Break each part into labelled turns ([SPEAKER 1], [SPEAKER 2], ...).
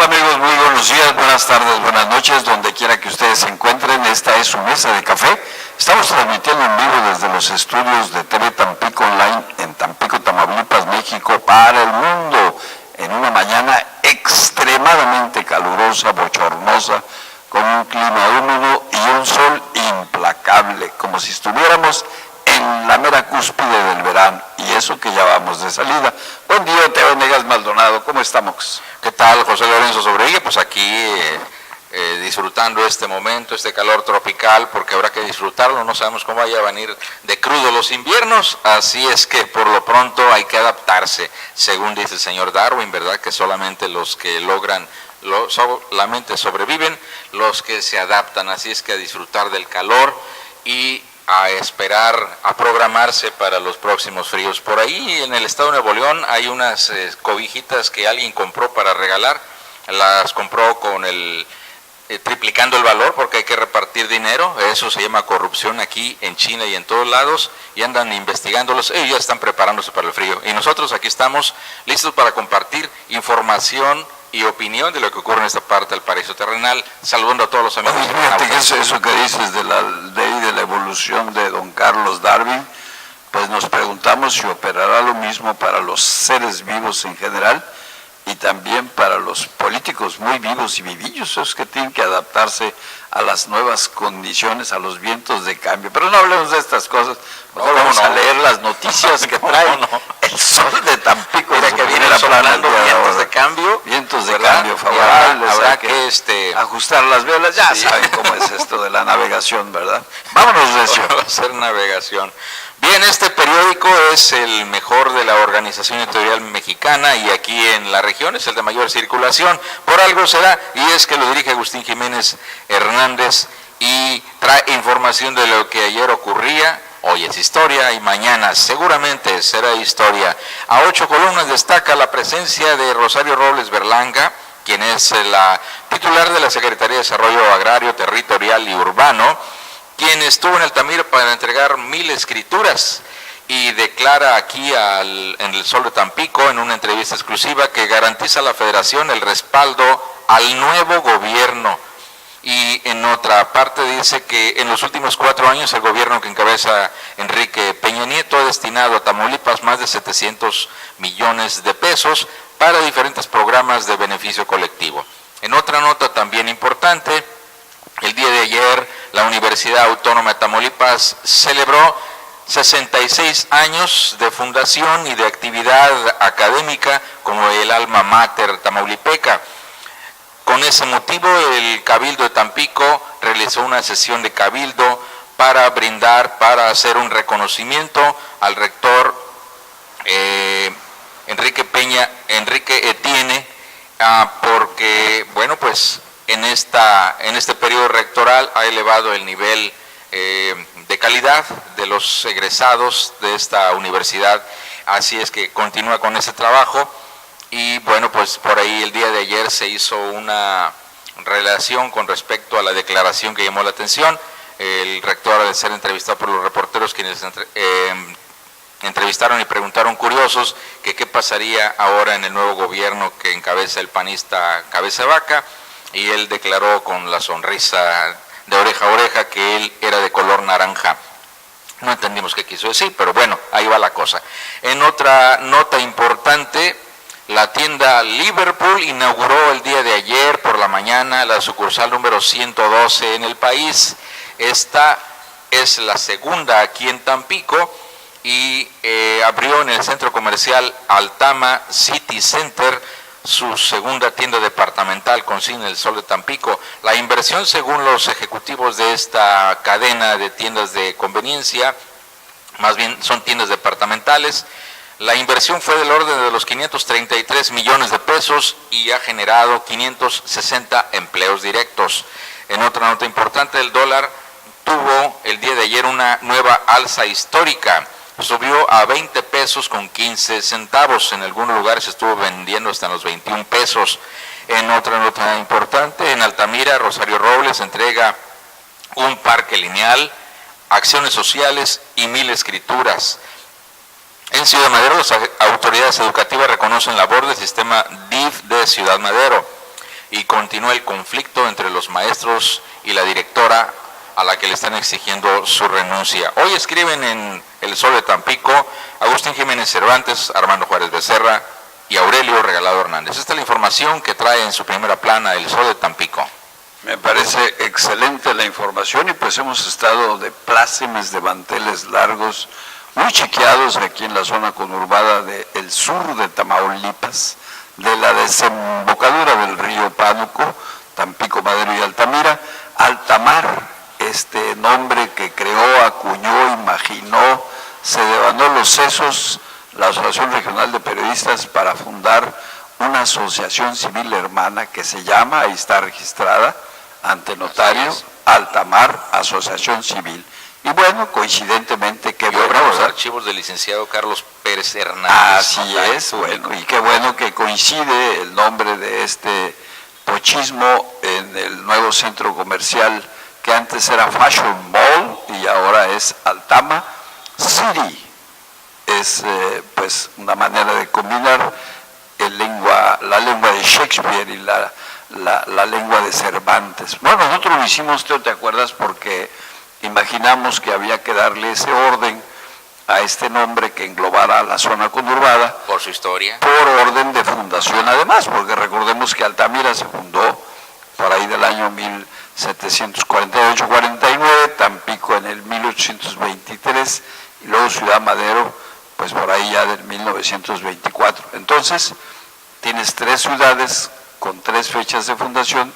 [SPEAKER 1] amigos? Muy buenos días, buenas tardes, buenas noches, donde quiera que ustedes se encuentren. Esta es su mesa de café. Estamos transmitiendo en vivo desde los estudios de TV Tampico Online en Tampico, Tamaulipas, México, para el mundo, en una mañana extremadamente calurosa, bochornosa, con un clima húmedo y un sol implacable, como si estuviéramos en la mera cúspide del verano, y eso que ya vamos de salida. Buen día, Teo Negas Maldonado, ¿cómo estamos?
[SPEAKER 2] ¿Qué tal, José Lorenzo Sobreilla? Pues aquí disfrutando este momento, este calor tropical, porque habrá que disfrutarlo, no sabemos cómo vaya a venir de crudo los inviernos, así es que por lo pronto hay que adaptarse, según dice el señor Darwin, ¿verdad? Que solamente los que logran, solamente sobreviven los que se adaptan, así es que a disfrutar del calor y a esperar, a programarse para los próximos fríos. Por ahí en el estado de Nuevo León hay unas cobijitas que alguien compró para regalar, las compró con triplicando el valor porque hay que repartir dinero, eso se llama corrupción aquí en China y en todos lados, y andan investigándolos, ellos ya están preparándose para el frío, y nosotros aquí estamos listos para compartir información y opinión de lo que ocurre en esta parte del paraíso terrenal, saludando a todos los amigos.
[SPEAKER 1] Fíjate que eso que dices de la ley de la evolución de don Carlos Darwin, pues nos preguntamos si operará lo mismo para los seres vivos en general y también para los políticos muy vivos y vivillos, esos que tienen que adaptarse a las nuevas condiciones, a los vientos de cambio. Pero no hablemos de estas cosas, mejor vamos a leer las noticias que trae el sol de Tampico.
[SPEAKER 2] Mira que viene soplando vientos de cambio.
[SPEAKER 1] Vientos de cambio favorables.
[SPEAKER 2] Habrá que
[SPEAKER 1] ajustar las velas, ya saben cómo es esto de la navegación, ¿verdad? Vámonos, Recio.
[SPEAKER 2] Va a ser navegación. Bien, este periódico es el mejor de la Organización Editorial Mexicana y aquí en la región es el de mayor circulación. Por algo será, y es que lo dirige Agustín Jiménez Hernández y trae información de lo que ayer ocurría. Hoy es historia y mañana seguramente será historia. A 8 columnas destaca la presencia de Rosario Robles Berlanga, quien es la titular de la Secretaría de Desarrollo Agrario, Territorial y Urbano, quien estuvo en Altamira para entregar 1000 escrituras y declara aquí en el Sol de Tampico, en una entrevista exclusiva, que garantiza a la Federación el respaldo al nuevo gobierno. Y en otra parte dice que en los últimos 4 años el gobierno que encabeza Enrique Peña Nieto ha destinado a Tamaulipas más de 700 millones de pesos para diferentes programas de beneficio colectivo. En otra nota también importante, el día de ayer la Universidad Autónoma de Tamaulipas celebró 66 años de fundación y de actividad académica como el alma mater tamaulipeca. Con ese motivo, el Cabildo de Tampico realizó una sesión de cabildo para hacer un reconocimiento al rector Enrique Etienne, porque, bueno, pues en este periodo rectoral ha elevado el nivel de calidad de los egresados de esta universidad, así es que continúa con ese trabajo. Y bueno, pues por ahí el día de ayer se hizo una relación con respecto a la declaración que llamó la atención. El rector, al ser entrevistado por los reporteros, quienes entrevistaron y preguntaron curiosos que qué pasaría ahora en el nuevo gobierno que encabeza el panista Cabeza de Vaca, y él declaró con la sonrisa de oreja a oreja que él era de color naranja. No entendimos qué quiso decir, pero bueno, ahí va la cosa. En otra nota importante, la tienda Liverpool inauguró el día de ayer por la mañana la sucursal número 112 en el país. Esta es la segunda aquí en Tampico y abrió en el centro comercial Altama City Center su segunda tienda departamental con sede en el Sol de Tampico. La inversión, según los ejecutivos de esta cadena de tiendas de conveniencia, más bien son tiendas departamentales, la inversión fue del orden de los 533 millones de pesos y ha generado 560 empleos directos. En otra nota importante, el dólar tuvo el día de ayer una nueva alza histórica. Subió a 20 pesos con 15 centavos. En algunos lugares se estuvo vendiendo hasta los 21 pesos. En otra nota importante, en Altamira, Rosario Robles entrega un parque lineal, acciones sociales y 1000 escrituras. En Ciudad Madero, las autoridades educativas reconocen la labor del sistema DIF de Ciudad Madero. y continúa el conflicto entre los maestros y la directora, a la que le están exigiendo su renuncia. Hoy escriben en El Sol de Tampico Agustín Jiménez Cervantes, Armando Juárez Becerra y Aurelio Regalado Hernández. Esta es la información que trae en su primera plana El Sol de Tampico.
[SPEAKER 1] Me parece excelente la información y pues hemos estado de plácemes, de manteles largos, muy chequeados aquí en la zona conurbada del sur de Tamaulipas, de la desembocadura del río Pánuco, Tampico, Madero y Altamira. Altamar, este nombre que creó, acuñó, imaginó, se devanó los sesos la Asociación Regional de Periodistas para fundar una asociación civil hermana que se llama, ahí está registrada ante notario, Altamar Asociación Civil. Y bueno, coincidentemente, qué bueno,
[SPEAKER 2] los
[SPEAKER 1] ¿verdad?
[SPEAKER 2] archivos del licenciado Carlos Pérez Hernández.
[SPEAKER 1] Así es, bueno, y qué bueno que coincide el nombre de este pochismo en el nuevo centro comercial que antes era Fashion Mall y ahora es Altama City. Es pues una manera de combinar la lengua de Shakespeare y la lengua de Cervantes. Bueno, nosotros lo hicimos, ¿te acuerdas? Porque imaginamos que había que darle ese orden a este nombre que englobara a la zona conurbada.
[SPEAKER 2] Por su historia.
[SPEAKER 1] Por orden de fundación además, porque recordemos que Altamira se fundó por ahí del año 1748-49, Tampico en el 1823 y luego Ciudad Madero pues por ahí ya del 1924. Entonces tienes 3 ciudades con 3 fechas de fundación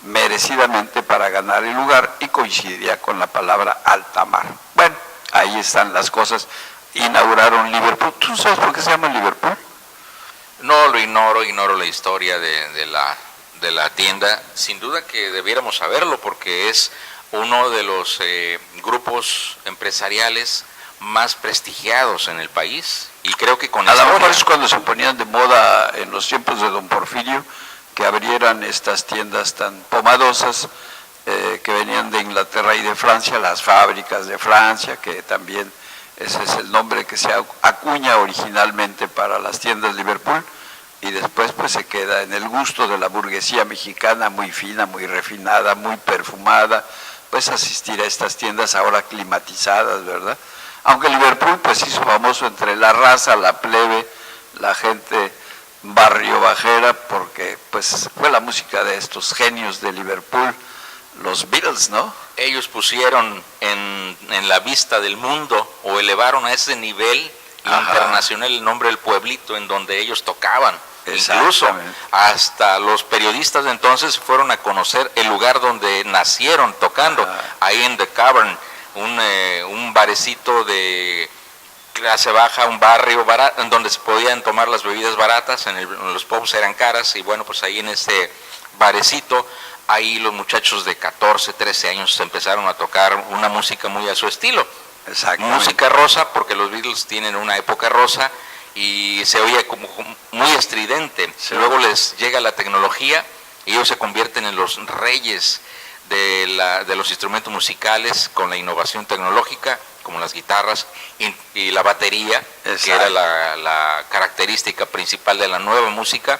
[SPEAKER 1] merecidamente para ganar el lugar y coincidiría con la palabra Altamar. Bueno, ahí están las cosas. Inauguraron Liverpool. ¿Tú sabes por qué se llama Liverpool?
[SPEAKER 2] No lo ignoro la historia de la tienda. Sin duda que debiéramos saberlo porque es uno de los grupos empresariales más prestigiados en el país y creo que con
[SPEAKER 1] a lo mejor es cuando se ponían de moda en los tiempos de don Porfirio que abrieran estas tiendas tan pomadosas que venían de Inglaterra y de Francia, las fábricas de Francia, que también ese es el nombre que se acuña originalmente para las tiendas Liverpool y después pues se queda en el gusto de la burguesía mexicana, muy fina, muy refinada, muy perfumada, pues asistir a estas tiendas ahora climatizadas, ¿verdad? Aunque Liverpool pues hizo famoso entre la raza, la plebe, la gente barrio bajera, porque pues fue la música de estos genios de Liverpool, los Beatles, ¿no?
[SPEAKER 2] Ellos pusieron en la vista del mundo o elevaron a ese nivel internacional el nombre del pueblito en donde ellos tocaban. Incluso hasta los periodistas de entonces fueron a conocer el lugar donde nacieron tocando, ahí en The Cavern, un barecito de clase baja, un barrio barato, en donde se podían tomar las bebidas baratas, los pubs eran caras, y bueno, pues ahí en ese barecito, ahí los muchachos de 14, 13 años empezaron a tocar una música muy a su estilo. Música rosa, porque los Beatles tienen una época rosa, y se oía como muy estridente. Sí. Luego les llega la tecnología, y ellos se convierten en los reyes de los instrumentos musicales con la innovación tecnológica, como las guitarras y la batería, que era la característica principal de la nueva música,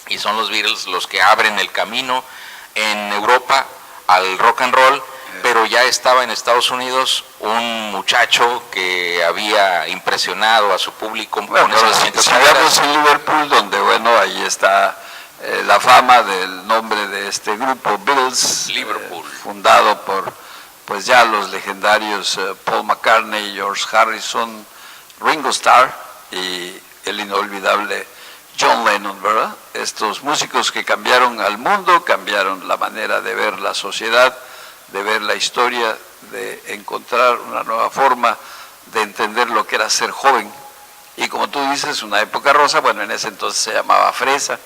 [SPEAKER 2] y son los Beatles los que abren el camino en Europa al rock and roll, pero ya estaba en Estados Unidos un muchacho que había impresionado a su público.
[SPEAKER 1] Bueno, si vemos en Liverpool, donde bueno, ahí está la fama del nombre de este grupo, Beatles,
[SPEAKER 2] Liverpool,
[SPEAKER 1] fundado por pues ya los legendarios Paul McCartney, George Harrison, Ringo Starr y el inolvidable John Lennon, ¿verdad? Estos músicos que cambiaron al mundo, cambiaron la manera de ver la sociedad, de ver la historia, de encontrar una nueva forma de entender lo que era ser joven. Y como tú dices, una época rosa, bueno, en ese entonces se llamaba fresa.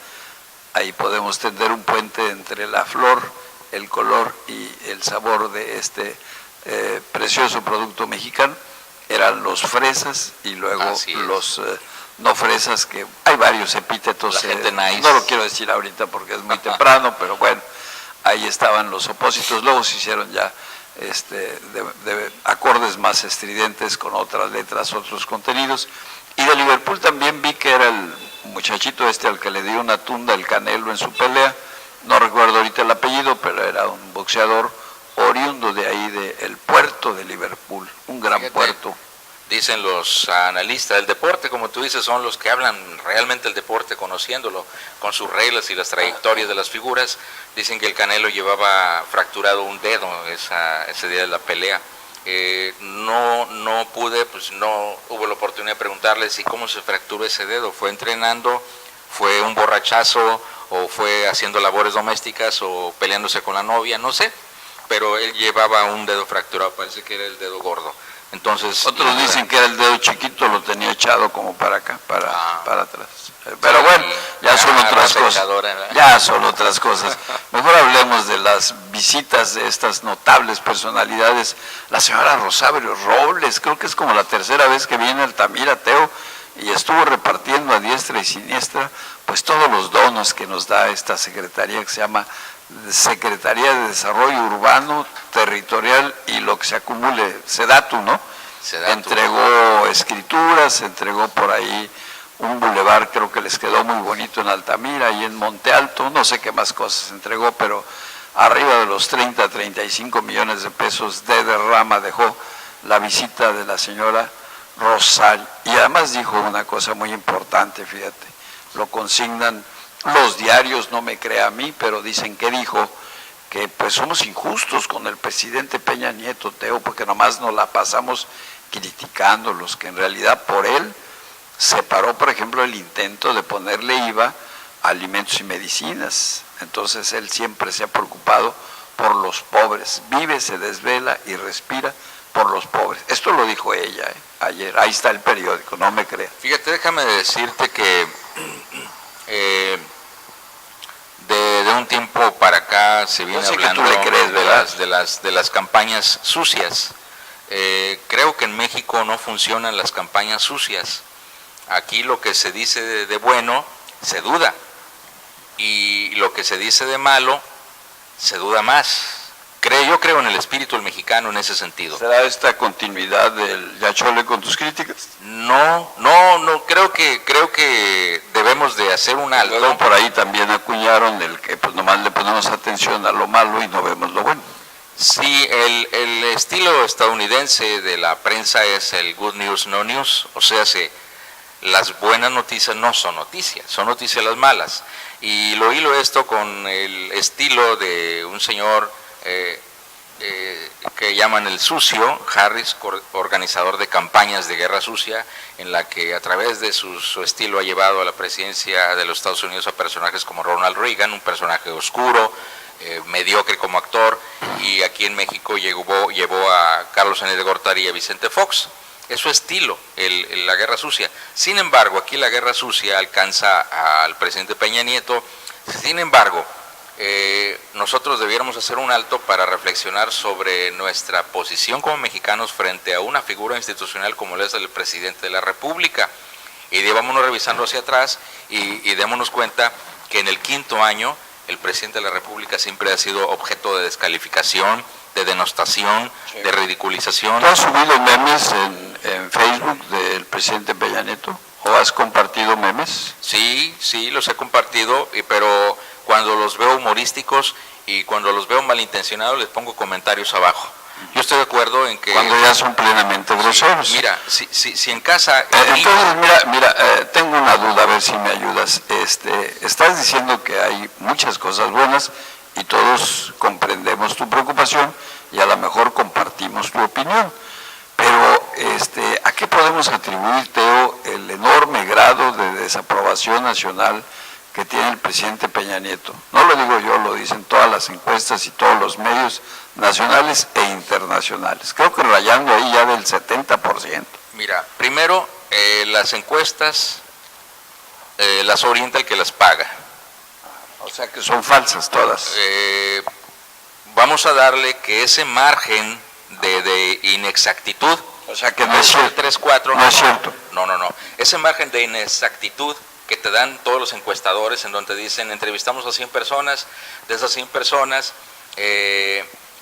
[SPEAKER 1] Ahí podemos tender un puente entre la flor, el color y el sabor de este precioso producto mexicano. Eran los fresas y luego los no fresas, que hay varios epítetos.
[SPEAKER 2] Nice.
[SPEAKER 1] No lo quiero decir ahorita porque es muy temprano, pero bueno, ahí estaban los opósitos. Luego se hicieron ya de acordes más estridentes con otras letras, otros contenidos. Y de Liverpool también vi que era el muchachito al que le dio una tunda el Canelo en su pelea, no recuerdo ahorita el apellido, pero era un boxeador oriundo de ahí, del puerto de Liverpool, un gran puerto.
[SPEAKER 2] Dicen los analistas del deporte, como tú dices, son los que hablan realmente el deporte, conociéndolo, con sus reglas y las trayectorias de las figuras. Dicen que el Canelo llevaba fracturado un dedo ese día de la pelea. No pude, pues no hubo la oportunidad de preguntarle si cómo se fracturó ese dedo. ¿Fue entrenando? ¿Fue un borrachazo? ¿O fue haciendo labores domésticas? ¿O peleándose con la novia? No sé. Pero él llevaba un dedo fracturado, parece que era el dedo gordo. Entonces,
[SPEAKER 1] otros dicen que era el dedo chiquito, lo tenía echado como para acá, para atrás. Pero bueno, ya son otras cosas. Ya son otras cosas. Mejor hablemos de las visitas de estas notables personalidades. La señora Rosario Robles, creo que es como la tercera vez que viene a Altamira, Teo, y estuvo repartiendo a diestra y siniestra pues todos los donos que nos da esta secretaría que se llama Secretaría de Desarrollo Urbano, Territorial y lo que se acumule, SEDATU, ¿no? SEDATU. Entregó escrituras, entregó por ahí un bulevar, creo que les quedó muy bonito en Altamira y en Monte Alto, no sé qué más cosas entregó, pero arriba de los 30, 35 millones de pesos de derrama dejó la visita de la señora Rosario. Y además dijo una cosa muy importante, fíjate, lo consignan los diarios, no me crea a mí, pero dicen que dijo que pues somos injustos con el presidente Peña Nieto, Teo, porque nomás nos la pasamos criticándolos, que en realidad por él se paró, por ejemplo, el intento de ponerle IVA a alimentos y medicinas. Entonces él siempre se ha preocupado por los pobres, vive, se desvela y respira por los pobres. Esto lo dijo ella ayer, ahí está el periódico, no me crea.
[SPEAKER 2] Fíjate, déjame decirte que de un tiempo para acá se viene hablando de las campañas sucias. Creo que en México no funcionan las campañas sucias. Aquí lo que se dice de bueno se duda, y lo que se dice de malo se duda más. Yo creo en el espíritu del mexicano en ese sentido.
[SPEAKER 1] ¿Será esta continuidad del ya chole con tus críticas?
[SPEAKER 2] No, creo que debemos de hacer un alto.
[SPEAKER 1] Luego por ahí también acuñaron el que pues nomás le ponemos atención a lo malo y no vemos lo bueno.
[SPEAKER 2] Sí, el estilo estadounidense de la prensa es el good news, no news, o sea, las buenas noticias no son noticias, son noticias las malas. Y lo hilo esto con el estilo de un señor que llaman el sucio, Harris, organizador de campañas de guerra sucia, en la que a través de su estilo ha llevado a la presidencia de los Estados Unidos a personajes como Ronald Reagan, un personaje oscuro, mediocre como actor, y aquí en México llevó a Carlos N. de Gortari y a Vicente Fox. Es su estilo, la guerra sucia. Sin embargo, aquí la guerra sucia alcanza al presidente Peña Nieto. Sin embargo, nosotros debiéramos hacer un alto para reflexionar sobre nuestra posición como mexicanos frente a una figura institucional como la es el presidente de la República. Y debámonos revisando hacia atrás y démonos cuenta que en el 5º año el presidente de la República siempre ha sido objeto de descalificación, de denostación, sí, de ridiculización.
[SPEAKER 1] ¿Tú has subido memes en Facebook del presidente Peña Nieto? ¿O has compartido memes?
[SPEAKER 2] Sí, los he compartido, pero cuando los veo humorísticos y cuando los veo malintencionados les pongo comentarios abajo. Yo estoy de acuerdo en que...
[SPEAKER 1] Cuando ya son plenamente groseros.
[SPEAKER 2] Mira, si en casa...
[SPEAKER 1] Entonces, mira, tengo una duda, a ver si me ayudas. Estás diciendo que hay muchas cosas buenas y todos comprendemos tu preocupación y a lo mejor compartimos tu opinión. Pero, ¿a qué podemos atribuir, Teo, el enorme grado de desaprobación nacional que tiene el presidente Peña Nieto? No lo digo yo, lo dicen todas las encuestas y todos los medios nacionales e internacionales. Creo que rayando ahí ya del 70%.
[SPEAKER 2] Mira, primero, las encuestas las orienta el que las paga.
[SPEAKER 1] O sea que son falsas todas.
[SPEAKER 2] Vamos a darle que ese margen de inexactitud,
[SPEAKER 1] o sea que no es cierto.
[SPEAKER 2] 3, 4,
[SPEAKER 1] no es cierto.
[SPEAKER 2] No. Ese margen de inexactitud que te dan todos los encuestadores, en donde dicen, entrevistamos a 100 personas, de esas 100 personas,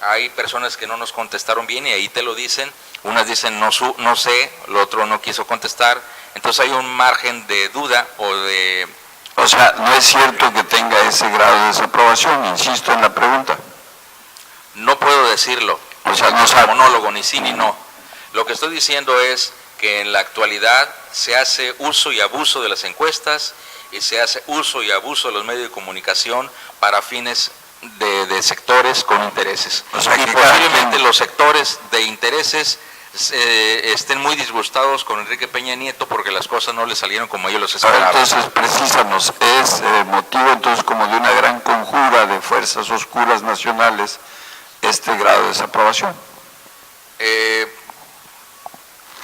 [SPEAKER 2] hay personas que no nos contestaron bien y ahí te lo dicen, unas dicen no sé, el otro no quiso contestar, entonces hay un margen de duda o de
[SPEAKER 1] O sea, no es cierto que tenga ese grado de desaprobación, insisto en la pregunta.
[SPEAKER 2] No puedo decirlo,
[SPEAKER 1] O sea, no
[SPEAKER 2] no
[SPEAKER 1] sabe.
[SPEAKER 2] monólogo, ni sí ni no. Lo que estoy diciendo es que en la actualidad se hace uso y abuso de las encuestas y se hace uso y abuso de los medios de comunicación para fines de sectores con intereses.
[SPEAKER 1] O sea,
[SPEAKER 2] y
[SPEAKER 1] que
[SPEAKER 2] posiblemente
[SPEAKER 1] quien...
[SPEAKER 2] los sectores de intereses estén muy disgustados con Enrique Peña Nieto porque las cosas no le salieron como ellos los esperaban.
[SPEAKER 1] Entonces, precisamos, es motivo entonces como de una gran conjura de fuerzas oscuras nacionales este grado de desaprobación.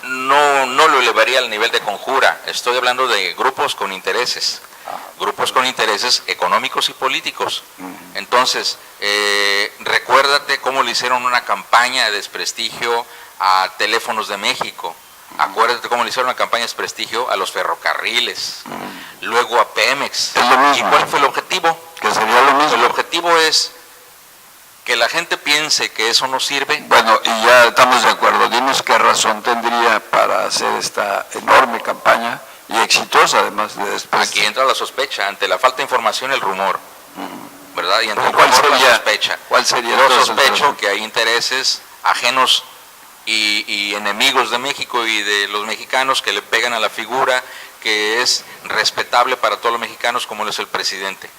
[SPEAKER 2] No lo elevaría al nivel de conjura, estoy hablando de grupos con intereses económicos y políticos. Entonces, recuérdate cómo le hicieron una campaña de desprestigio a Teléfonos de México, acuérdate cómo le hicieron una campaña de desprestigio a los ferrocarriles, luego a Pemex.
[SPEAKER 1] Es lo mismo.
[SPEAKER 2] ¿Y cuál fue el objetivo?
[SPEAKER 1] Que sería lo mismo.
[SPEAKER 2] El objetivo es que la gente piense que eso no sirve.
[SPEAKER 1] Bueno, y ya estamos de acuerdo. Dinos qué razón tendría para hacer esta enorme campaña y exitosa además de después.
[SPEAKER 2] Aquí entra la sospecha, ante la falta de información el rumor, ¿verdad? Y ante el
[SPEAKER 1] ¿Cuál
[SPEAKER 2] rumor la
[SPEAKER 1] sería?
[SPEAKER 2] sospecha.
[SPEAKER 1] ¿Cuál sería?
[SPEAKER 2] Yo
[SPEAKER 1] entonces,
[SPEAKER 2] sospecho que hay intereses ajenos y enemigos de México y de los mexicanos que le pegan a la figura que es respetable para todos los mexicanos como lo es el presidente.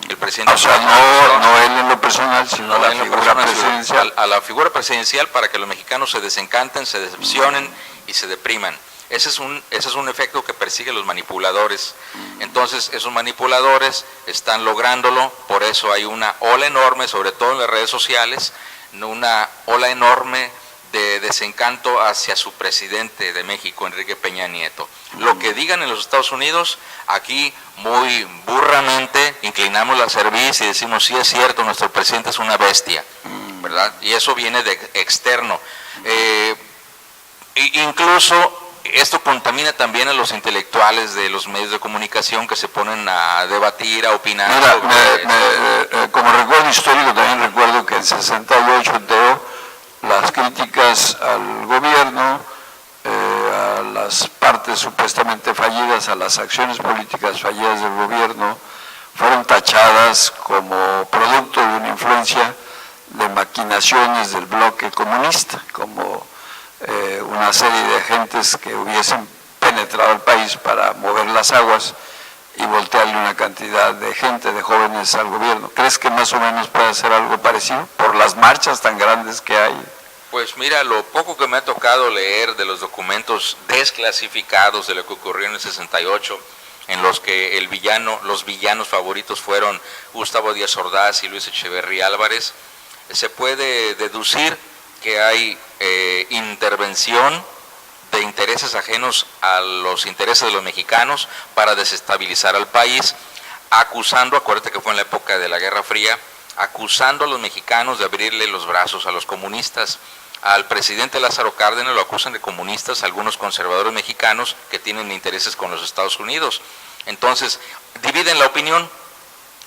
[SPEAKER 2] El presidente.
[SPEAKER 1] O sea, no él en lo personal, sino
[SPEAKER 2] no
[SPEAKER 1] la
[SPEAKER 2] en lo
[SPEAKER 1] figura
[SPEAKER 2] personal,
[SPEAKER 1] presidencial.
[SPEAKER 2] a la figura presidencial para que los mexicanos se desencanten, se decepcionen y se depriman. Ese es un efecto que persigue los manipuladores. Entonces, esos manipuladores están lográndolo, por eso hay una ola enorme, sobre todo en las redes sociales, una ola enorme de desencanto hacia su presidente de México, Enrique Peña Nieto. Lo que digan en los Estados Unidos, aquí muy burramente inclinamos la cerviz y decimos, sí es cierto, nuestro presidente es una bestia, ¿verdad? Y eso viene de externo. Incluso esto contamina también a los intelectuales de los medios de comunicación que se ponen a debatir, a opinar.
[SPEAKER 1] Mira, como recuerdo histórico, también recuerdo que en 68, Teo, las críticas al gobierno, a las partes supuestamente fallidas, a las acciones políticas fallidas del gobierno, fueron tachadas como producto de una influencia de maquinaciones del bloque comunista, como una serie de agentes que hubiesen penetrado el país para mover las aguas y voltearle una cantidad de gente, de jóvenes al gobierno. ¿Crees que más o menos puede hacer algo parecido por las marchas tan grandes que hay?
[SPEAKER 2] Pues mira, lo poco que me ha tocado leer de los documentos desclasificados de lo que ocurrió en el 68, en los que los villanos favoritos fueron Gustavo Díaz Ordaz y Luis Echeverría Álvarez, se puede deducir que hay intervención de intereses ajenos a los intereses de los mexicanos para desestabilizar al país, acusando, acuérdate que fue en la época de la Guerra Fría, acusando a los mexicanos de abrirle los brazos a los comunistas. Al presidente Lázaro Cárdenas lo acusan de comunistas algunos conservadores mexicanos que tienen intereses con los Estados Unidos. Entonces, dividen la opinión.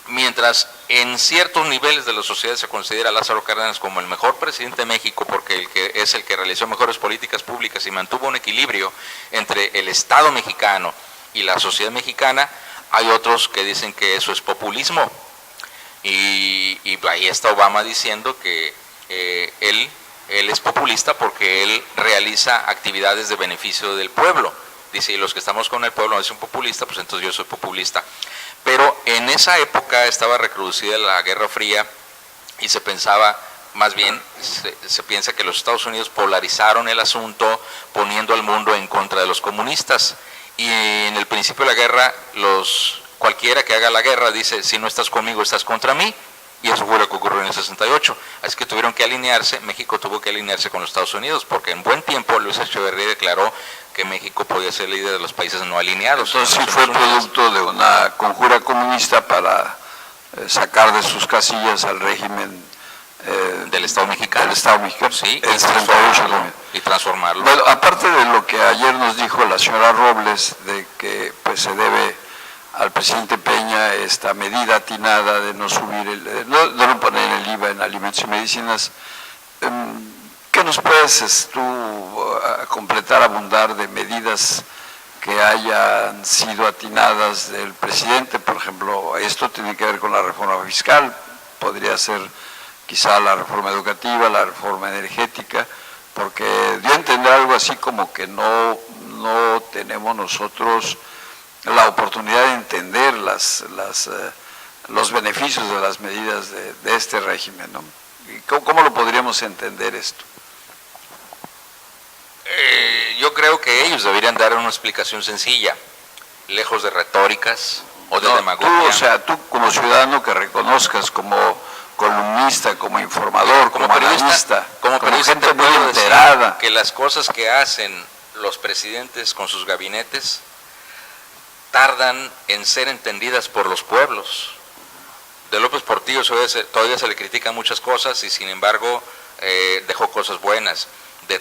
[SPEAKER 2] Mientras en ciertos niveles de la sociedad se considera a Lázaro Cárdenas como el mejor presidente de México porque es el que realizó mejores políticas públicas y mantuvo un equilibrio entre el Estado mexicano y la sociedad mexicana, hay otros que dicen que eso es populismo. Y ahí está Obama diciendo que él es populista porque él realiza actividades de beneficio del pueblo. Dice, y los que estamos con el pueblo no son populistas, pues entonces yo soy populista. Pero en esa época estaba recrudecida la Guerra Fría y se pensaba, más bien, se piensa que los Estados Unidos polarizaron el asunto poniendo al mundo en contra de los comunistas. Y en el principio de la guerra, cualquiera que haga la guerra dice, si no estás conmigo, estás contra mí. Y eso fue lo que ocurrió en el 68. Así que tuvieron que alinearse, México tuvo que alinearse con los Estados Unidos, porque en buen tiempo Luis Echeverría declaró que México podía ser líder de los países no alineados.
[SPEAKER 1] Entonces sí fue producto de una conjura comunista para sacar de sus casillas al régimen
[SPEAKER 2] del Estado mexicano.
[SPEAKER 1] Del Estado mexicano,
[SPEAKER 2] sí,
[SPEAKER 1] y
[SPEAKER 2] transformarlo.
[SPEAKER 1] Bueno, aparte de lo que ayer nos dijo la señora Robles, de que pues se debe al presidente Peña esta medida atinada de no subir, de no poner el IVA en alimentos y medicinas, ¿qué nos puedes tú completar, abundar de medidas que hayan sido atinadas del presidente. Por ejemplo, esto tiene que ver con la reforma fiscal, podría ser quizá la reforma educativa, la reforma energética, porque dio a entender algo así como que no tenemos nosotros la oportunidad de entender los beneficios de las medidas de este régimen, ¿no? ¿Y cómo lo podríamos entender esto?
[SPEAKER 2] Yo creo que ellos deberían dar una explicación sencilla, lejos de retóricas o de demagogia.
[SPEAKER 1] Tú como ciudadano que reconozcas como columnista, como informador, como analista,
[SPEAKER 2] como periodista
[SPEAKER 1] gente
[SPEAKER 2] te
[SPEAKER 1] muy
[SPEAKER 2] puedo
[SPEAKER 1] enterada,
[SPEAKER 2] decir que las cosas que hacen los presidentes con sus gabinetes tardan en ser entendidas por los pueblos. De López Portillo todavía se le critican muchas cosas y sin embargo dejó cosas buenas.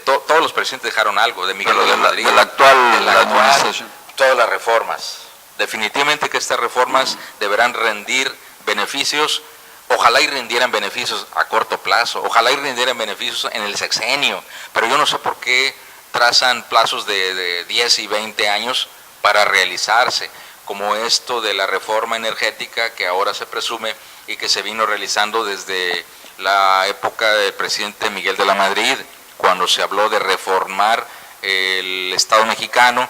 [SPEAKER 2] Todos los presidentes dejaron algo, de Miguel de la Madrid,
[SPEAKER 1] de la actual administración.
[SPEAKER 2] Todas las reformas. Definitivamente que estas reformas deberán rendir beneficios, ojalá y rindieran beneficios a corto plazo, ojalá y rindieran beneficios en el sexenio, pero yo no sé por qué trazan plazos de 10 y 20 años para realizarse, como esto de la reforma energética que ahora se presume y que se vino realizando desde la época del presidente Miguel de la Madrid, cuando se habló de reformar el Estado mexicano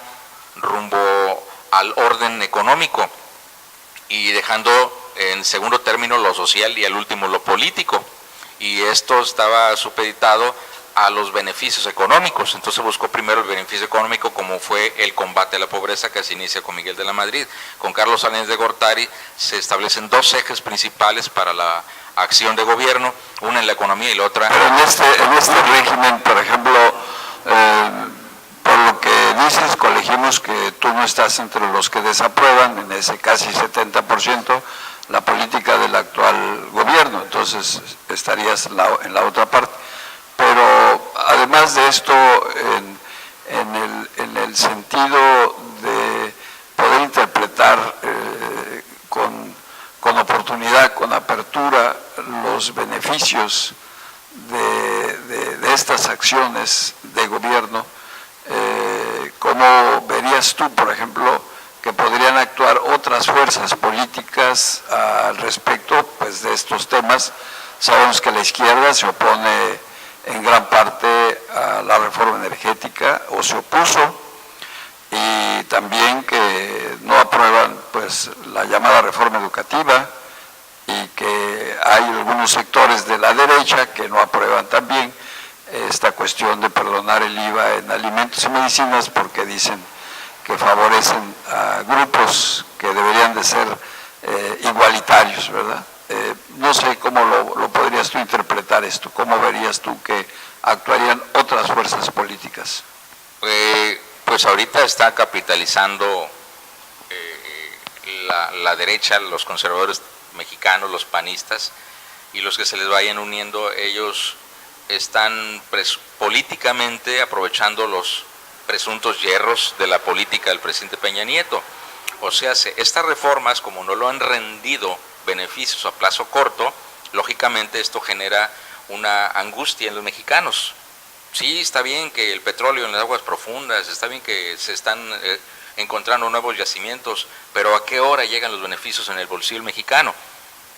[SPEAKER 2] rumbo al orden económico y dejando en segundo término lo social y al último lo político. Y esto estaba supeditado a los beneficios económicos. Entonces buscó primero el beneficio económico, como fue el combate a la pobreza, que se inicia con Miguel de la Madrid. Con Carlos Salinas de Gortari se establecen dos ejes principales para la acción de gobierno, una en la economía y la otra...
[SPEAKER 1] Pero en este régimen, por ejemplo, por lo que dices, colegimos que tú no estás entre los que desaprueban, en ese casi 70%, la política del actual gobierno, entonces estarías en la otra parte. Pero además de esto, en el sentido de poder interpretar con oportunidad, con apertura, los beneficios de estas acciones de gobierno, ¿cómo verías tú, por ejemplo, que podrían actuar otras fuerzas políticas al respecto, pues, de estos temas? Sabemos que la izquierda se opone en gran parte a la reforma energética, o se opuso, y también que no aprueban, pues, la llamada reforma educativa, y que hay algunos sectores de la derecha que no aprueban también esta cuestión de perdonar el IVA en alimentos y medicinas, porque dicen que favorecen a grupos que deberían de ser igualitarios, ¿verdad? No sé cómo lo podrías tú interpretar esto, cómo verías tú que actuarían otras fuerzas políticas.
[SPEAKER 2] Pues ahorita está capitalizando la derecha, los conservadores mexicanos, los panistas, y los que se les vayan uniendo, ellos están políticamente aprovechando los presuntos yerros de la política del presidente Peña Nieto. O sea, estas reformas, como no lo han rendido beneficios a plazo corto, lógicamente esto genera una angustia en los mexicanos. Sí, está bien que el petróleo en las aguas profundas, está bien que se están encontrando nuevos yacimientos, pero ¿a qué hora llegan los beneficios en el bolsillo mexicano?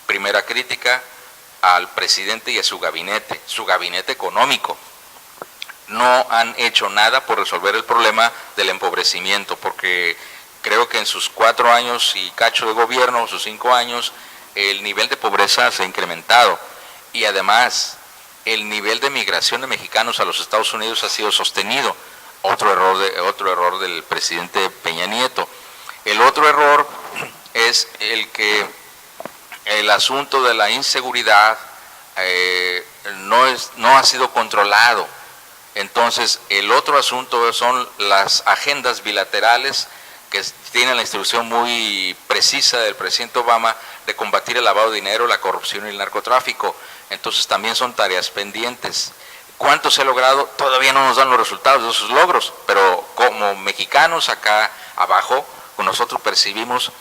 [SPEAKER 2] Primera crítica al presidente y a su gabinete económico. No han hecho nada por resolver el problema del empobrecimiento, porque creo que en sus 4 años y cacho de gobierno, sus 5 años, el nivel de pobreza se ha incrementado, y además el nivel de migración de mexicanos a los Estados Unidos ha sido sostenido. Otro error del presidente Peña Nieto. El otro error es el asunto de la inseguridad no ha sido controlado. Entonces, el otro asunto son las agendas bilaterales que tiene la instrucción muy precisa del presidente Obama de combatir el lavado de dinero, la corrupción y el narcotráfico. Entonces también son tareas pendientes. ¿Cuánto se ha logrado? Todavía no nos dan los resultados de esos logros, pero como mexicanos acá abajo, nosotros percibimos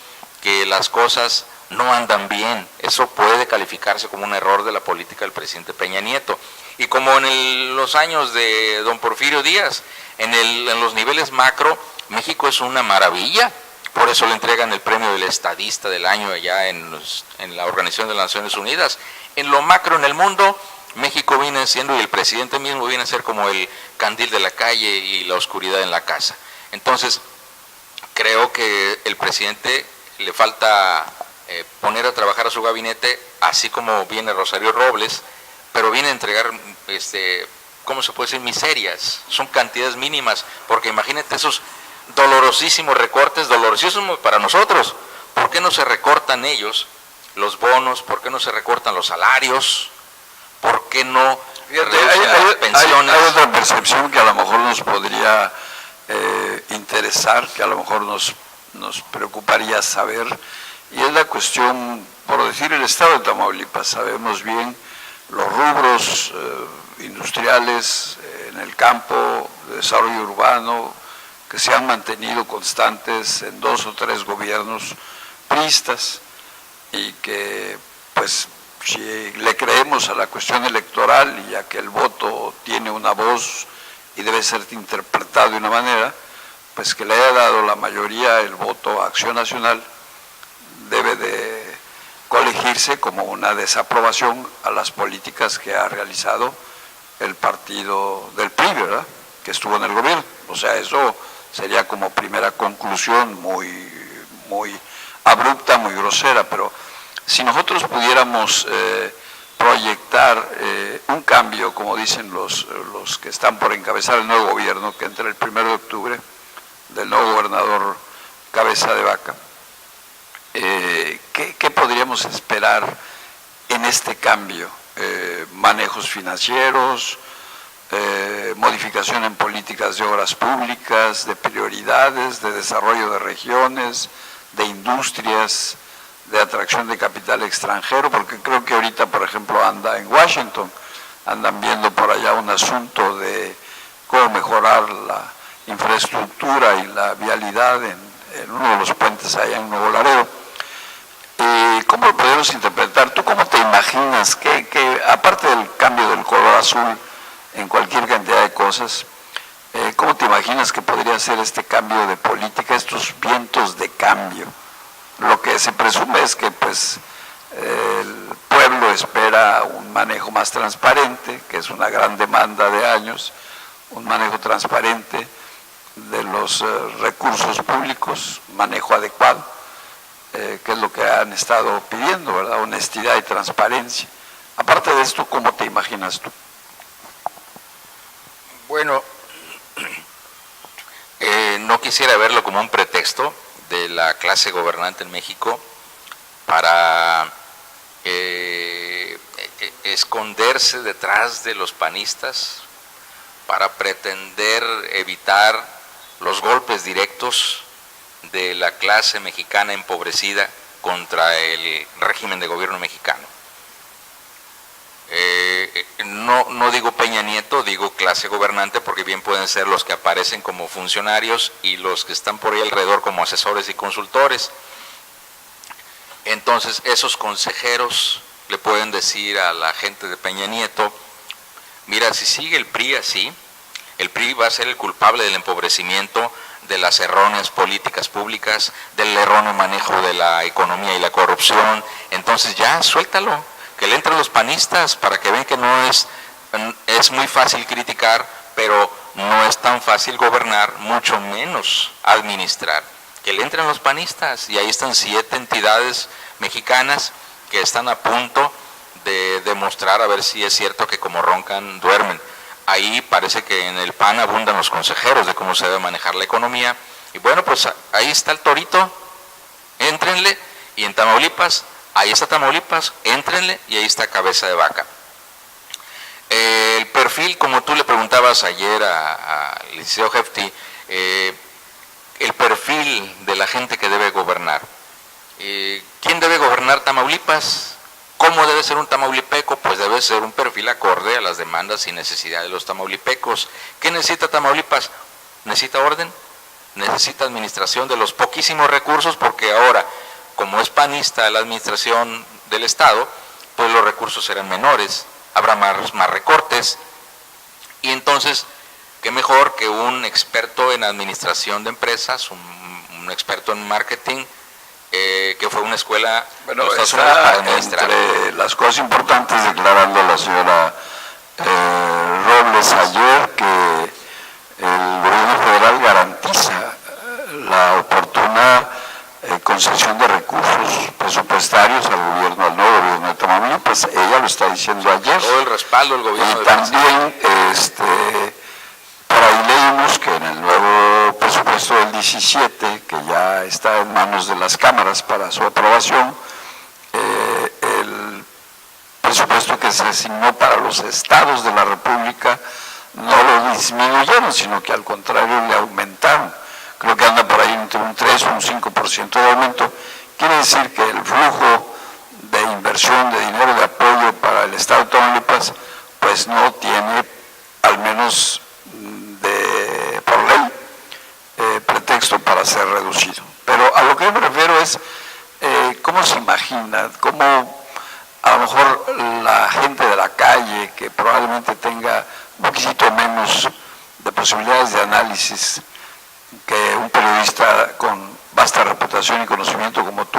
[SPEAKER 2] que las cosas no andan bien. Eso puede calificarse como un error de la política del presidente Peña Nieto. Y como en los años de don Porfirio Díaz, en los niveles macro, México es una maravilla, por eso le entregan el premio del estadista del año allá en la Organización de las Naciones Unidas. En lo macro en el mundo, México viene siendo, y el presidente mismo viene a ser como el candil de la calle y la oscuridad en la casa. Entonces, creo que el presidente le falta poner a trabajar a su gabinete, así como viene Rosario Robles, pero viene a entregar, ¿cómo se puede decir? Miserias, son cantidades mínimas, porque imagínate esos dolorosísimos recortes, dolorosísimos para nosotros. ¿Por qué no se recortan ellos los bonos? ¿Por qué no se recortan los salarios? ¿Por qué no reducen las pensiones?
[SPEAKER 1] Hay otra percepción que a lo mejor nos podría interesar, que a lo mejor nos preocuparía saber, y es la cuestión, por decir, el estado de Tamaulipas. Sabemos bien los rubros industriales en el campo de desarrollo urbano que se han mantenido constantes en 2 o 3 gobiernos priistas, y que, pues, si le creemos a la cuestión electoral y a que el voto tiene una voz y debe ser interpretado de una manera, pues que le haya dado la mayoría el voto a Acción Nacional, debe de colegirse como una desaprobación a las políticas que ha realizado el partido del PRI, ¿verdad?, que estuvo en el gobierno. O sea, eso sería como primera conclusión muy abrupta, muy grosera, pero si nosotros pudiéramos proyectar un cambio, como dicen los que están por encabezar el nuevo gobierno, que entre el 1 de octubre, del nuevo gobernador Cabeza de Vaca, ¿qué podríamos esperar en este cambio? Manejos financieros, modificación en políticas de obras públicas, de prioridades, de desarrollo de regiones, de industrias, de atracción de capital extranjero, porque creo que ahorita, por ejemplo, anda en Washington, andan viendo por allá un asunto de cómo mejorar la infraestructura y la vialidad en uno de los puentes allá en Nuevo Laredo. ¿Cómo lo podemos interpretar? ¿Tú cómo te imaginas que aparte del cambio del color azul en cualquier cantidad de cosas, cómo te imaginas que podría ser este cambio de política, estos vientos de cambio? Lo que se presume es que, pues, el pueblo espera un manejo más transparente, que es una gran demanda de años, un manejo transparente de los recursos públicos, manejo adecuado, que es lo que han estado pidiendo, ¿verdad? Honestidad y transparencia. Aparte de esto, ¿cómo te imaginas tú?
[SPEAKER 2] Bueno, no quisiera verlo como un pretexto de la clase gobernante en México para esconderse detrás de los panistas, para pretender evitar los golpes directos de la clase mexicana empobrecida contra el régimen de gobierno mexicano. No digo Peña Nieto, digo clase gobernante, porque bien pueden ser los que aparecen como funcionarios y los que están por ahí alrededor como asesores y consultores. Entonces, esos consejeros le pueden decir a la gente de Peña Nieto: mira, si sigue el PRI así, el PRI va a ser el culpable del empobrecimiento, de las erróneas políticas públicas, del erróneo manejo de la economía y la corrupción. Entonces ya, suéltalo, que le entren los panistas para que vean que es muy fácil criticar, pero no es tan fácil gobernar, mucho menos administrar. Que le entren los panistas, y ahí están 7 entidades mexicanas que están a punto de demostrar a ver si es cierto que como roncan, duermen. Ahí parece que en el PAN abundan los consejeros de cómo se debe manejar la economía, y bueno, pues ahí está el torito, éntrenle. Y en Tamaulipas, ahí está Tamaulipas, éntrenle, y ahí está Cabeza de Vaca. El perfil, como tú le preguntabas ayer a Liceo Hefti, el perfil de la gente que debe gobernar. ¿Quién debe gobernar Tamaulipas? ¿Cómo debe ser un tamaulipeco? Pues debe ser un perfil acorde a las demandas y necesidades de los tamaulipecos. ¿Qué necesita Tamaulipas? Necesita orden, necesita administración de los poquísimos recursos, porque ahora, como es panista la administración del Estado, pues los recursos serán menores, habrá más recortes, y entonces qué mejor que un experto en administración de empresas, un experto en marketing, que fue una escuela
[SPEAKER 1] Bueno,
[SPEAKER 2] en los Estados Unidos para administrar.
[SPEAKER 1] entre las cosas importantes declarando la señora Robles ayer que el gobierno federal garantiza la oportuna concesión de recursos presupuestarios al nuevo gobierno de Tamaulipas. Ella lo está diciendo ayer.
[SPEAKER 2] Todo el respaldo del gobierno.
[SPEAKER 1] Y también por ahí leímos que en el nuevo presupuesto del 17, que ya está en manos de las cámaras para su aprobación, el presupuesto que se asignó para los estados de la República no lo disminuyeron, sino que al contrario le aumentaron. Creo que anda por ahí entre un 3 o un 5% de aumento. Quiere decir que el flujo de inversión de dinero de apoyo para el estado de Tamaulipas pues no tiene, al menos por ley, pretexto para ser reducido. Pero a lo que yo me refiero es cómo se imagina, cómo a lo mejor la gente de la calle, que probablemente tenga un poquito menos de posibilidades de análisis que un periodista con vasta reputación y conocimiento como tú,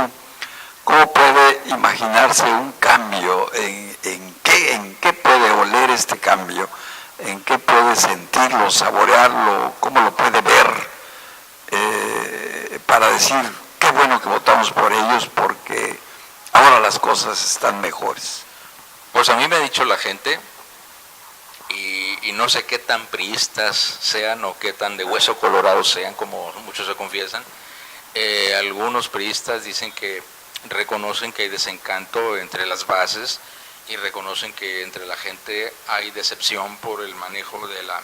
[SPEAKER 1] ¿cómo puede imaginarse un cambio? ¿En qué puede oler este cambio? ¿En qué puede sentirlo, saborearlo? ¿Cómo lo puede ver? Para decir, qué bueno que votamos por ellos porque ahora las cosas están mejores.
[SPEAKER 2] Pues a mí me ha dicho la gente, y no sé qué tan priistas sean o qué tan de hueso colorado sean, como muchos se confiesan, algunos priistas dicen que reconocen que hay desencanto entre las bases y reconocen que entre la gente hay decepción por el manejo de la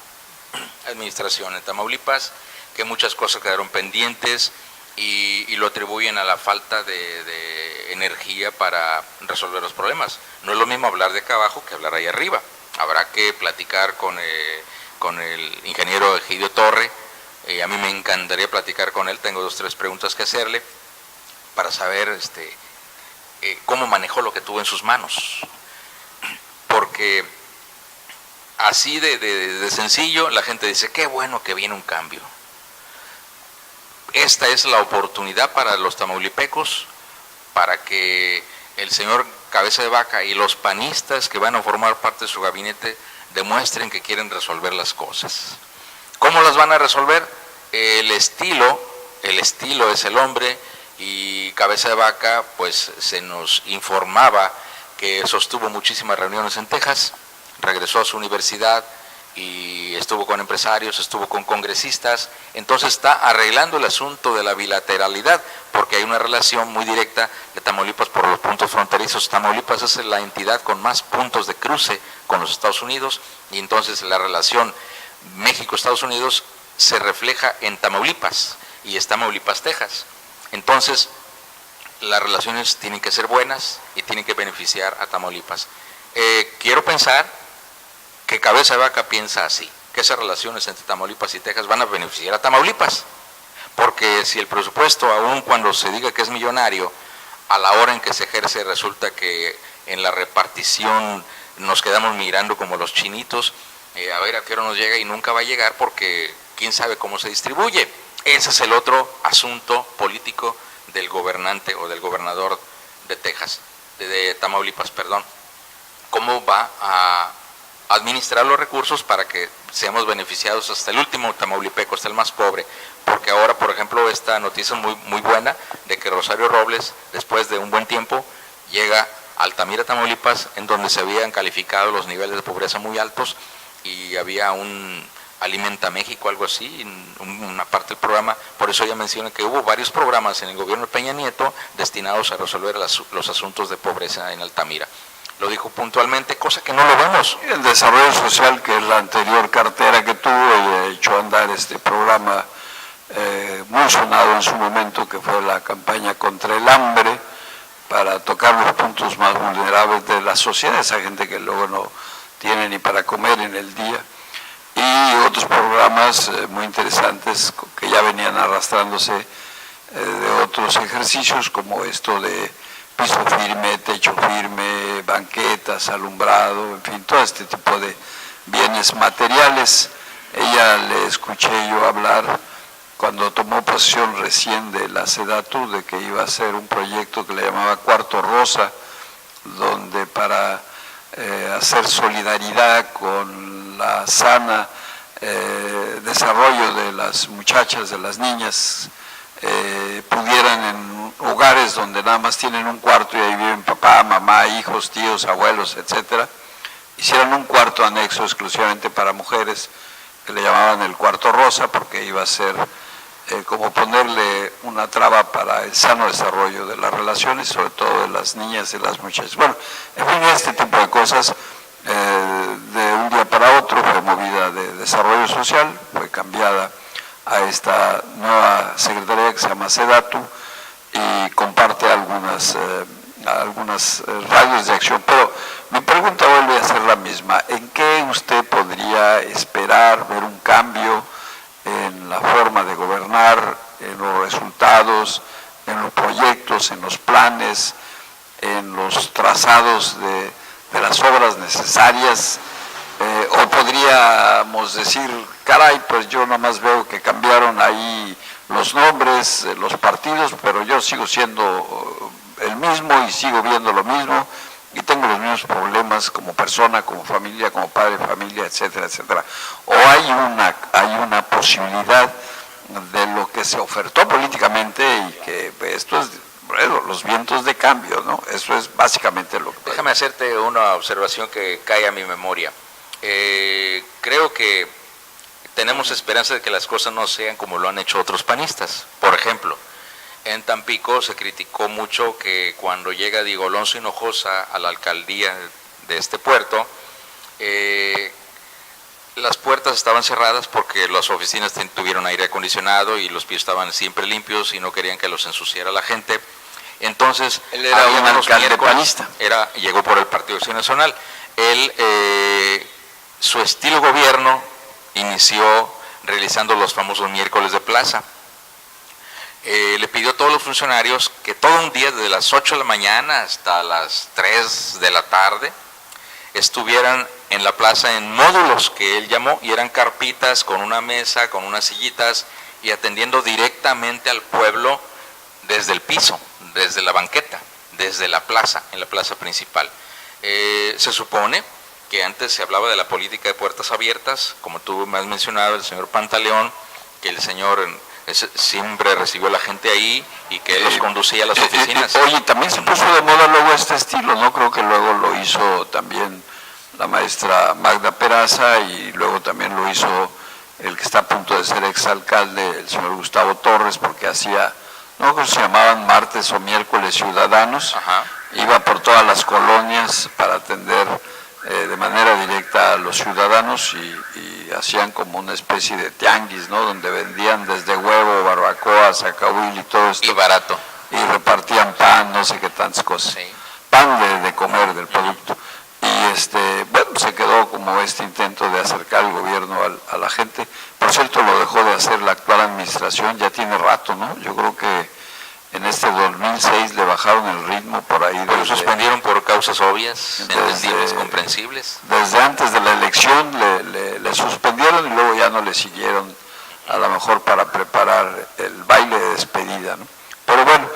[SPEAKER 2] administración en Tamaulipas, que muchas cosas quedaron pendientes y lo atribuyen a la falta de energía para resolver los problemas. No es lo mismo hablar de acá abajo que hablar ahí arriba. Habrá que platicar con el ingeniero Egidio Torre. A mí me encantaría platicar con él, tengo 2 o 3 preguntas que hacerle para saber cómo manejó lo que tuvo en sus manos. Porque así de sencillo la gente dice, qué bueno que viene un cambio. Esta es la oportunidad para los tamaulipecos, para que el señor Cabeza de Vaca y los panistas que van a formar parte de su gabinete demuestren que quieren resolver las cosas. ¿Cómo las van a resolver? El estilo es el hombre, y Cabeza de Vaca pues se nos informaba que sostuvo muchísimas reuniones en Texas, regresó a su universidad y estuvo con empresarios, estuvo con congresistas, entonces está arreglando el asunto de la bilateralidad, porque hay una relación muy directa de Tamaulipas por los puntos fronterizos. Tamaulipas es la entidad con más puntos de cruce con los Estados Unidos, y entonces la relación México-Estados Unidos se refleja en Tamaulipas, y es Tamaulipas-Texas. Entonces, las relaciones tienen que ser buenas y tienen que beneficiar a Tamaulipas. Quiero pensar que Cabeza de Vaca piensa así, que esas relaciones entre Tamaulipas y Texas van a beneficiar a Tamaulipas, porque si el presupuesto, aun cuando se diga que es millonario, a la hora en que se ejerce resulta que en la repartición nos quedamos mirando como los chinitos, a ver a qué hora nos llega, y nunca va a llegar porque quién sabe cómo se distribuye. Ese es el otro asunto político del gobernante o del gobernador de Texas, de Tamaulipas, perdón. ¿Cómo va a administrar los recursos para que seamos beneficiados hasta el último tamaulipeco, hasta el más pobre? Porque ahora, por ejemplo, esta noticia es muy buena, de que Rosario Robles, después de un buen tiempo, llega a Altamira, Tamaulipas, en donde se habían calificado los niveles de pobreza muy altos, y había un Alimenta México, algo así, en una parte del programa. Por eso ella menciona que hubo varios programas en el gobierno de Peña Nieto destinados a resolver los asuntos de pobreza en Altamira. Lo dijo puntualmente, cosa que no lo vemos.
[SPEAKER 1] El desarrollo social, que es la anterior cartera que tuvo, y echó a andar este programa muy sonado en su momento, que fue la campaña contra el hambre, para tocar los puntos más vulnerables de la sociedad, esa gente que luego no tiene ni para comer en el día, y otros programas muy interesantes que ya venían arrastrándose de otros ejercicios, como esto de piso firme, techo firme, banquetas, alumbrado, en fin, todo este tipo de bienes materiales Ella le escuché yo hablar cuando tomó posesión recién de la SEDATU, de que iba a hacer un proyecto que le llamaba Cuarto Rosa, donde para hacer solidaridad con la sana desarrollo de las muchachas, de las niñas, pudieran en hogares donde nada más tienen un cuarto y ahí viven papá, mamá, hijos, tíos, abuelos, etcétera, hicieron un cuarto anexo exclusivamente para mujeres, que le llamaban el Cuarto Rosa, porque iba a ser como ponerle una traba para el sano desarrollo de las relaciones, sobre todo de las niñas y las muchachas. Bueno, en fin, este tipo de cosas, de un día para otro fue movida de desarrollo social, fue cambiada a esta nueva secretaría que se llama SEDATU y comparte algunas radios de acción, pero mi pregunta vuelve a ser la misma: ¿en qué usted podría esperar ver un cambio en la forma de gobernar, en los resultados, en los proyectos, en los planes, en los trazados de las obras necesarias? O podríamos decir, caray, pues yo nada más veo que cambiaron ahí los nombres, los partidos, pero yo sigo siendo el mismo y sigo viendo lo mismo y tengo los mismos problemas como persona, como familia, como padre de familia, etcétera, etcétera. O hay una posibilidad de lo que se ofertó políticamente y que esto es los vientos de cambio, ¿no? Eso es básicamente lo que...
[SPEAKER 2] Déjame hacerte una observación que cae a mi memoria. Creo que tenemos esperanza de que las cosas no sean como lo han hecho otros panistas. Por ejemplo, en Tampico se criticó mucho que cuando llega Diego Alonso Hinojosa a la alcaldía de este puerto, las puertas estaban cerradas porque las oficinas tuvieron aire acondicionado y los pies estaban siempre limpios y no querían que los ensuciara la gente. Entonces,
[SPEAKER 1] él era un alcalde panista.
[SPEAKER 2] Llegó por el Partido Acción Nacional. Él, su estilo gobierno inició realizando los famosos miércoles de plaza. Le pidió a todos los funcionarios que todo un día, desde las 8 de la mañana hasta las 3 de la tarde, estuvieran en la plaza en módulos que él llamó, y eran carpitas con una mesa, con unas sillitas, y atendiendo directamente al pueblo desde el piso, desde la banqueta, desde la plaza, en la plaza principal. Se supone que antes se hablaba de la política de puertas abiertas, como tú me has mencionado, el señor Pantaleón, que el señor siempre recibió a la gente ahí y que él los conducía a las oficinas.
[SPEAKER 1] Oye, también se puso de moda luego este estilo, ¿no? Creo que luego lo hizo también la maestra Magda Peraza y luego también lo hizo el que está a punto de ser exalcalde, el señor Gustavo Torres, porque hacía, no creo que se llamaban martes o miércoles ciudadanos.
[SPEAKER 2] Ajá.
[SPEAKER 1] Iba por todas las colonias para atender de manera directa a los ciudadanos y hacían como una especie de tianguis, ¿no? Donde vendían desde huevo, barbacoa, zacahuil y todo esto.
[SPEAKER 2] Y barato.
[SPEAKER 1] Y repartían pan, no sé qué tantas cosas.
[SPEAKER 2] Sí.
[SPEAKER 1] Pan de comer del producto. Y bueno, se quedó como este intento de acercar el gobierno a la gente. Por cierto, lo dejó de hacer la actual administración, ya tiene rato, ¿no? Yo creo que en este 2006 le bajaron el ritmo por ahí.
[SPEAKER 2] Lo suspendieron por causas obvias, entendibles, comprensibles.
[SPEAKER 1] Desde antes de la elección le suspendieron y luego ya no le siguieron, a lo mejor para preparar el baile de despedida, ¿no? Pero bueno,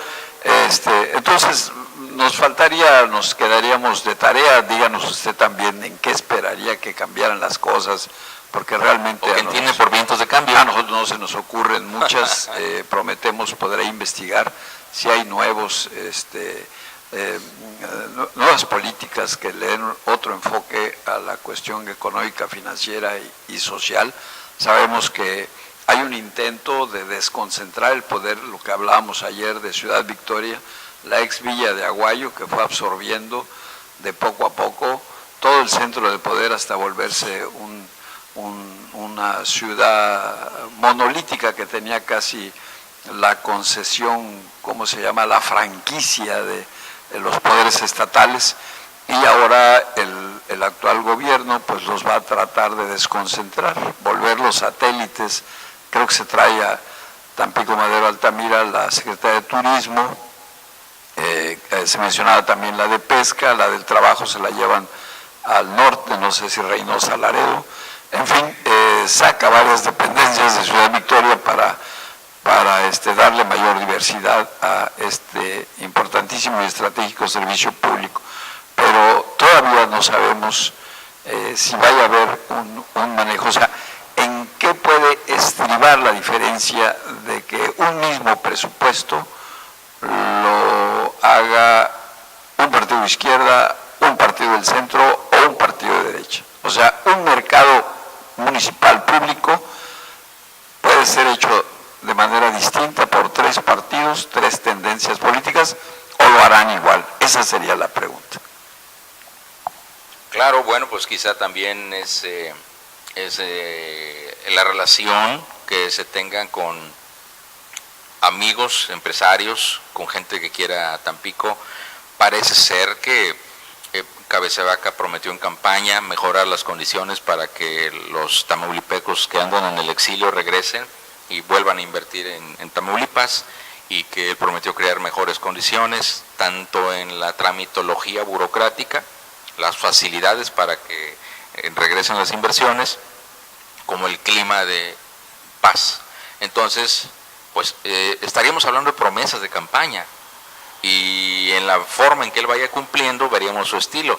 [SPEAKER 1] entonces nos quedaríamos de tarea. Díganos usted también en qué esperaría que cambiaran las cosas, porque realmente...
[SPEAKER 2] O que entiende por vientos de cambio.
[SPEAKER 1] A nosotros no se nos ocurren muchas, prometemos poder investigar si hay nuevas políticas que le den otro enfoque a la cuestión económica, financiera y social. Sabemos que hay un intento de desconcentrar el poder, lo que hablábamos ayer de Ciudad Victoria, la ex Villa de Aguayo, que fue absorbiendo de poco a poco todo el centro del poder hasta volverse una ciudad monolítica que tenía casi la concesión, ¿cómo se llama?, la franquicia de los poderes estatales, y ahora el actual gobierno pues los va a tratar de desconcentrar, volverlos satélites. Creo que se trae a Tampico Madero Altamira la Secretaría de Turismo, se mencionaba también la de Pesca, la del Trabajo se la llevan al norte, no sé si Reynosa, Laredo, En fin, saca varias dependencias de Ciudad Victoria para darle mayor diversidad a este importantísimo y estratégico servicio público. Pero todavía no sabemos si vaya a haber un manejo, o sea, en qué puede estribar la diferencia de que un mismo presupuesto lo haga un partido de izquierda, un partido del centro o un partido de derecha. O sea, un mercado municipal público puede ser hecho de manera distinta por tres partidos, tres tendencias políticas, o lo harán igual. Esa sería la pregunta.
[SPEAKER 2] Claro, bueno, pues quizá también es la relación que se tengan con amigos, empresarios, con gente que quiera Tampico. Parece ser que Cabeza de Vaca prometió en campaña mejorar las condiciones para que los tamaulipecos que andan en el exilio regresen y vuelvan a invertir en Tamaulipas, y que él prometió crear mejores condiciones, tanto en la tramitología burocrática, las facilidades para que regresen las inversiones, como el clima de paz. Entonces, pues estaríamos hablando de promesas de campaña, y en la forma en que él vaya cumpliendo veríamos su estilo.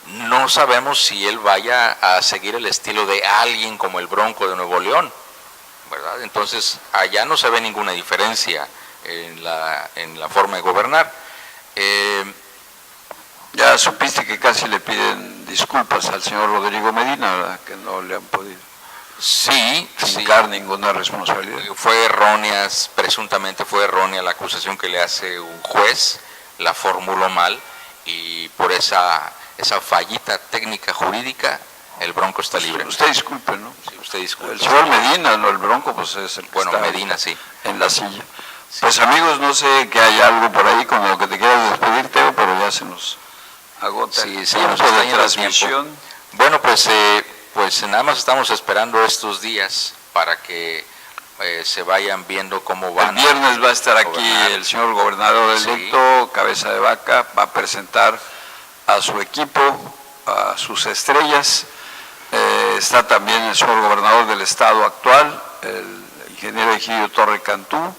[SPEAKER 2] No sabemos si él vaya a seguir el estilo de alguien como el Bronco de Nuevo León, ¿verdad? Entonces allá no se ve ninguna diferencia en la forma de gobernar.
[SPEAKER 1] Ya supiste que casi le piden disculpas al señor Rodrigo Medina, ¿verdad? Que no le han podido fincar ninguna responsabilidad.
[SPEAKER 2] Fue errónea, presuntamente fue errónea la acusación que le hace un juez, la formuló mal, y por esa fallita técnica jurídica el Bronco está libre.
[SPEAKER 1] Usted disculpe, ¿no?
[SPEAKER 2] Sí, usted disculpe.
[SPEAKER 1] El señor Medina, no, el Bronco, pues es el que está
[SPEAKER 2] Medina, sí,
[SPEAKER 1] en la silla. Sí. Pues amigos, no sé que hay algo por ahí con lo que te quieras despedir, Teo, pero ya se nos agota el tiempo de transmisión.
[SPEAKER 2] Bueno, pues nada más estamos esperando estos días para que se vayan viendo cómo van.
[SPEAKER 1] El viernes va a estar aquí el señor gobernador electo, sí. Cabeza de Vaca, va a presentar a su equipo, a sus estrellas. Está también el señor gobernador del estado actual, el ingeniero Egidio Torre Cantú.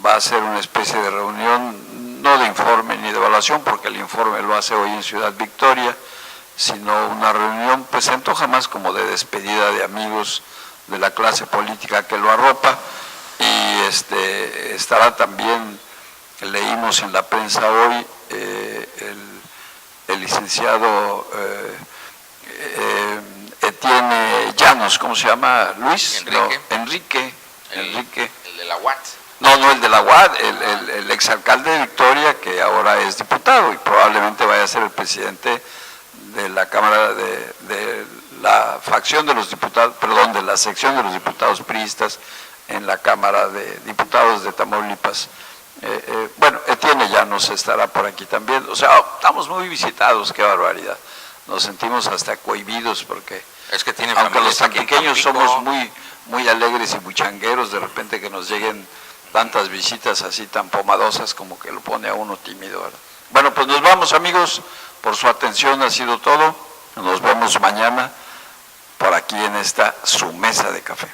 [SPEAKER 1] Va a ser una especie de reunión, no de informe ni de evaluación, porque el informe lo hace hoy en Ciudad Victoria, sino una reunión, pues se antoja más como de despedida de amigos de la clase política que lo arropa. Y estará también, leímos en la prensa hoy, el licenciado Etienne Llanos, ¿cómo se llama? Luis, Enrique.
[SPEAKER 2] El de la UAT.
[SPEAKER 1] No, el de la UAT, el exalcalde de Victoria, que ahora es diputado y probablemente vaya a ser el presidente de la Cámara de la facción de los diputados, perdón, de la sección de los diputados priistas en la Cámara de Diputados de Tamaulipas. Bueno, Etienne Llanos estará por aquí también. O sea, estamos muy visitados, qué barbaridad. Nos sentimos hasta cohibidos porque,
[SPEAKER 2] es que
[SPEAKER 1] aunque los tampiqueños somos muy alegres y muy changueros, de repente que nos lleguen tantas visitas así tan pomadosas como que lo pone a uno tímido, ¿verdad? Bueno, pues nos vamos, amigos, por su atención ha sido todo. Nos vemos mañana por aquí en esta su mesa de café.